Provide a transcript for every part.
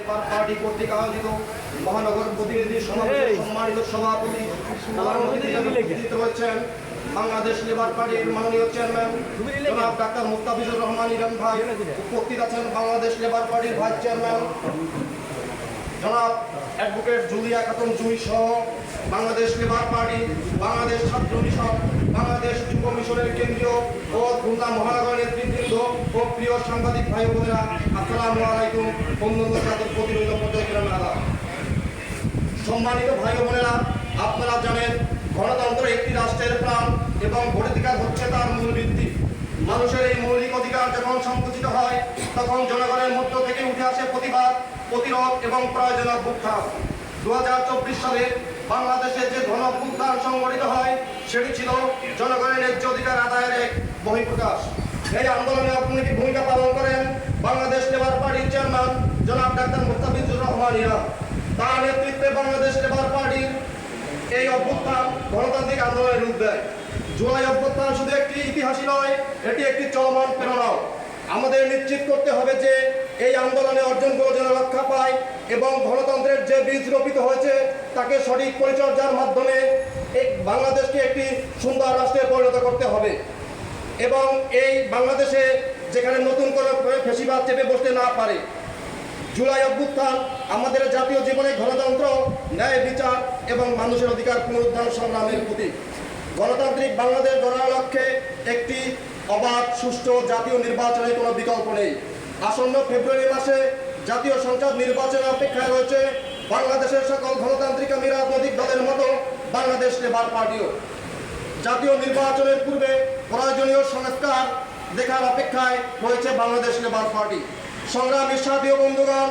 Labour party কর্তৃক আয়োজিত মহানগর প্রতিনিধি সমাবেশের সম্মানিত সভাপতি উপস্থিত রয়েছেন বাংলাদেশ লেবার পার্টির মাননীয় চেয়ারম্যান জনাব ডাক্তার মুস্তাফিজুর রহমান ইরান ভাই। উপস্থিত আছেন বাংলাদেশ লেবার পার্টির ভাইস চেয়ারম্যান জনাব অ্যাডভোকেট জুলিয়া খাতুন জুই সহ বাংলাদেশ লেবার পার্টি, বাংলাদেশ ছাত্র মিশন, বাংলাদেশ যুব মিশনের কেন্দ্রীয় ও খুলনা মহানগর নেতৃবৃন্দ ও প্রিয় সাংবাদিক ভাই বোনেরা, আসসালামু আলাইকুম। অন্যান্য জাতির প্রতিরোধ পর্যায়ে সম্মানিত ভাই বোনেরা, আপনারা জানেন গণতন্ত্র একটি রাষ্ট্রের প্রাণ এবং ভোটাধিকার হচ্ছে তার মূল ভিত্তি। মানুষের এই মৌলিক অধিকার যখন সংকুচিত হয় তখন জনগণের মধ্য থেকে উঠে আসে প্রতিবাদ, প্রতিরোধ এবং প্রয়োজনীয় অভ্যুত্থান। 2024 সালে বাংলাদেশে যে গণ অভ্যুত্থান সংগঠিত হয় সেটি ছিল জনগণের ন্যায্য অধিকার আদায়ের এক বহিঃপ্রকাশ। এই আন্দোলনে অগ্রণী ভূমিকা পালন করেন বাংলাদেশ লেবার পার্টির চেয়ারম্যান জনাব ডাক্তার মুস্তাফিজুর রহমান ইরান। তার নেতৃত্বে বাংলাদেশ লেবার পার্টির এই অভ্যুত্থান গণতান্ত্রিক আন্দোলনের রূপ দেয়। জুলাই অভ্যুত্থান শুধু একটি ইতিহাসই নয়, এটি একটি চলমান প্রেরণাও। আমাদের নিশ্চিত করতে হবে যে এই আন্দোলনে অর্জনগুলো যেন রক্ষা পায় এবং গণতন্ত্রের যে বীজ রোপিত হয়েছে তাকে সঠিক পরিচর্যার মাধ্যমে বাংলাদেশকে একটি সুন্দর রাষ্ট্রে পরিণত করতে হবে এবং এই বাংলাদেশে যেখানে নতুন করে ফ্যাসিবাদ চেপে বসতে না পারে। জুলাই অভ্যুত্থান আমাদের জাতীয় জীবনে গণতন্ত্র, ন্যায় বিচার এবং মানুষের অধিকার পুনরুদ্ধার সংগ্রামের প্রতীক। গণতান্ত্রিক বাংলাদেশ গড়ার লক্ষ্যে একটি অবাধ, সুষ্ঠু জাতীয় নির্বাচনের কোনো বিকল্প নেই। আসন্ন ফেব্রুয়ারি মাসে জাতীয় সংসদ নির্বাচনের অপেক্ষায় রয়েছে বাংলাদেশের সকল গণতান্ত্রিক এবং রাজনৈতিক দলের মতো বাংলাদেশ লেবার পার্টিও। জাতীয় নির্বাচনের পূর্বে প্রয়োজনীয় সংস্কার দেখার অপেক্ষায় রয়েছে বাংলাদেশ লেবার পার্টি। সংগ্রামী সাথী ও বন্ধুগণ,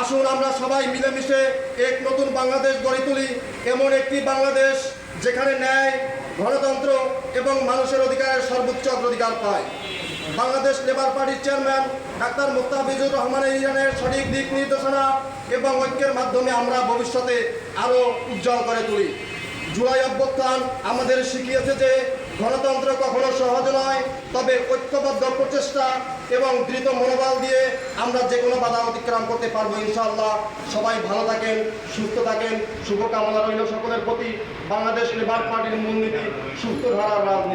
আসুন আমরা সবাই মিলেমিশে এক নতুন বাংলাদেশ গড়ে তুলি, এমন একটি বাংলাদেশ যেখানে ন্যায়, গণতন্ত্র এবং মানুষের অধিকারের সর্বোচ্চ অগ্রাধিকার পায়। বাংলাদেশ লেবার পার্টির চেয়ারম্যান ডাক্তার মুস্তাফিজুর রহমান ইরানের সঠিক দিক নির্দেশনা এবং ঐক্যের মাধ্যমে আমরা ভবিষ্যতে আরও উজ্জ্বল করে তুলি। জুলাই অভ্যুত্থান আমাদের শিখিয়েছে যে গণতন্ত্র কখনো সহজ নয়, তবে ঐক্যবদ্ধ প্রচেষ্টা এবং দৃঢ় মনোবল দিয়ে আমরা যে কোনো বাধা অতিক্রম করতে পারবো ইনশাআল্লাহ। সবাই ভালো থাকেন, সুস্থ থাকেন, শুভকামনা রইল সকলের প্রতি। বাংলাদেশ লেবার পার্টির মূলনীতি সুস্থ ধারার রাজনীতি।